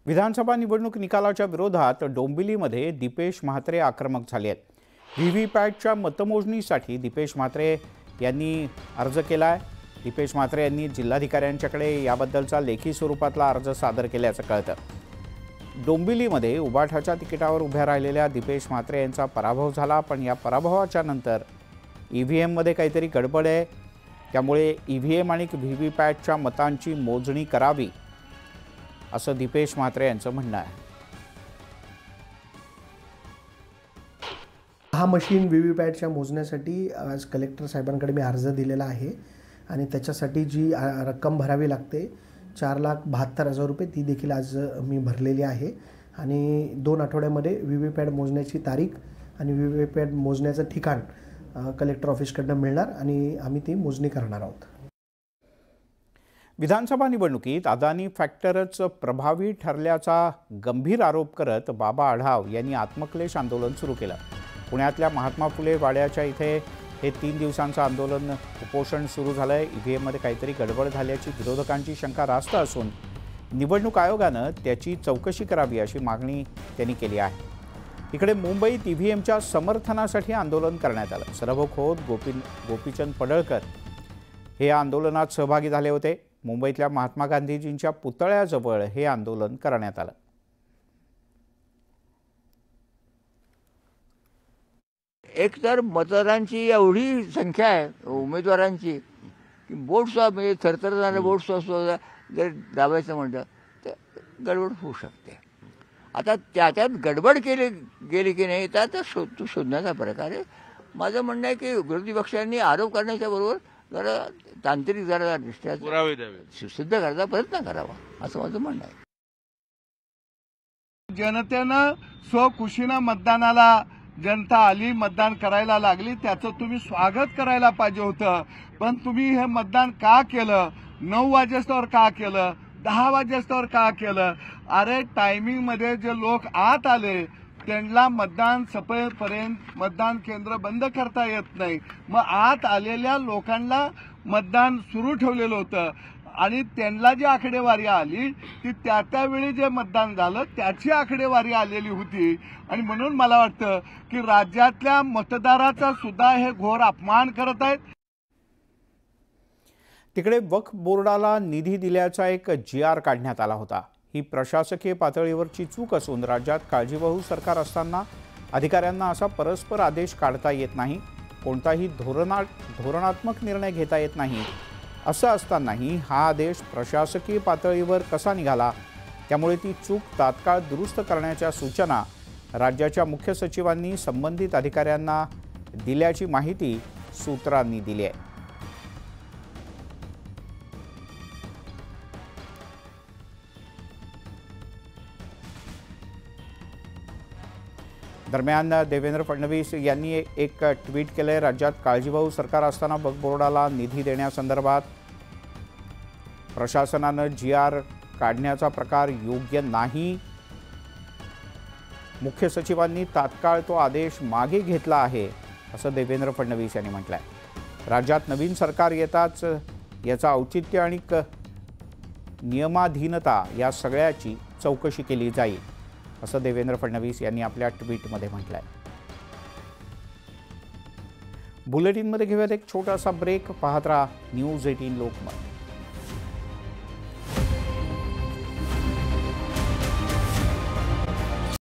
विधानसभा निवडणूक निकालाच्या विरोधात डोंबिवलीमध्ये दीपेश म्हात्रे आक्रमक झाले आहेत। व्हीव्हीपॅटच्या मतमोजणीसाठी दीपेश म्हात्रे यांनी अर्ज केला आहे। दीपेश म्हात्रे यांनी जिल्हाधिकाऱ्यांच्याकडे याबद्दलचा लेखी स्वरूपातला अर्ज सादर केल्याचं कळतं। डोंबिवलीमध्ये उबाठाच्या तिकिटावर उभ्या राहिलेल्या दीपेश म्हात्रे यांचा पराभव झाला, पण या पराभवाच्या नंतर ईव्हीएममध्ये काहीतरी गडबड आहे, त्यामुळे ईव्हीएम आणि व्हीव्हीपॅटच्या मतांची मोजणी करावी असं दीपेश म्हात्रे यांचं म्हणणं आहे। हा मशीन व्हीव्हीपॅटच्या मोजण्यासाठी आज कलेक्टर साहेबांकडे मी अर्ज दिलेला आहे आणि त्याच्यासाठी जी रक्कम भरावी लागते 4,72,000 रुपये ती देखील आज मी भरलेली आहे आणि 2 आठवड्यामध्ये व्हीव्हीपॅट मोजण्याची तारीख आणि व्हीव्हीपॅट मोजण्याचं ठिकाण कलेक्टर ऑफिसकडून मिळणार आणि आम्ही ती मोजणी करणार आहोत। विधानसभा निवडणुकीत अदानी फॅक्टरच प्रभावी ठरल्याचा गंभीर आरोप करत बाबा आढाव यांनी आत्मक्लेश आंदोलन सुरू केलं। पुण्यातल्या महात्मा फुले वाड्याच्या इथे हे 3 दिवसांचं आंदोलन उपोषण सुरू झालंय। ईव्हीएममध्ये काहीतरी गडबड झाल्याची विरोधकांची शंका रास्त असून निवडणूक आयोगानं त्याची चौकशी करावी अशी मागणी त्यांनी केली आहे। इकडे मुंबईत ईव्हीएमच्या समर्थनासाठी आंदोलन करण्यात आलं। सरभ खोत, गोपीचंद पडळकर हे आंदोलनात सहभागी झाले होते। मुंबईतल्या महात्मा गांधीजींच्या पुतळ्याजवळ हे आंदोलन करण्यात आलं। एक तर मतदारांची एवढी संख्या आहे उमेदवारांची की बोटसुद्धा म्हणजे थरथर बोटसुद्धा जर दाबायचं म्हटलं तर गडबड होऊ शकते। आता त्याच्यात गडबड गेली की नाही तर शोधण्याचा प्रकार आहे। माझं म्हणणं आहे की विरोधी पक्षांनी आरोप करण्याच्या बरोबर जरा तांत्रिक जरा दृष्ट्या पुरावे द्यावे, सिद्ध करण्याचा प्रयत्न करावा असं माझं म्हणणं आहे। जनतेनं स्वखुशीनं मतदानाला जनता आली, मतदान करायला लागली, त्याचं तुम्ही स्वागत करायला पाहिजे होतं। पण तुम्ही हे मतदान का केलं? 9 वाजेस्तोवर का केलं? 10 वाजेस्तोवर का केलं? अरे टायमिंगमध्ये जे लोक आत आले त्यांना मतदान सपेपर्यंत मतदान केंद्र बंद करता येत नाही। मग आत आलेल्या लोकांना मतदान सुरू ठेवलेलं होतं आणि त्यांना जी आकडेवारी आली ती त्यावेळी जे मतदान झालं त्याची आकडेवारी आलेली होती आणि म्हणून मला वाटतं की राज्यातल्या मतदाराचा सुद्धा हे घोर अपमान करत आहेत। तिकडे वक्फ बोर्डाला निधी दिल्याचा एक GR काढण्यात आला होता। ही प्रशासकीय पातळीवरची चूक असून राज्यात काळजीवाहू सरकार असताना अधिकाऱ्यांना असा परस्पर आदेश काढता येत नाही, कोणताही धोरणात्मक निर्णय घेता येत नाही। असं असतानाही हा आदेश प्रशासकीय पातळीवर कसा निघाला, त्यामुळे ती चूक तात्काळ दुरुस्त करण्याच्या सूचना राज्याच्या मुख्य सचिवांनी संबंधित अधिकाऱ्यांना दिल्याची माहिती सूत्रांनी दिली आहे। दरम्यान देवेंद्र फडणवीस यांनी एक ट्विट केले। राज्यात काळजीवाहू सरकार असताना वक्फ बोर्डाला निधी देण्यासंदर्भात प्रशासनानं GR काढण्याचा प्रकार योग्य नाही। मुख्य सचिवांनी तात्काळ तो आदेश मागे घेतला आहे असं देवेंद्र फडणवीस यांनी म्हटलंय। राज्यात नवीन सरकार येताच याचा औचित्य आणि नियमाधीनता या सगळ्याची चौकशी केली जाईल असं देवेंद्र फडणवीस यांनी आपल्या ट्विटमध्ये म्हटलंय। बुलेटिनमध्ये घेऊयात एक छोटासा ब्रेक। पाहत राहा न्यूज 18 लोकमत।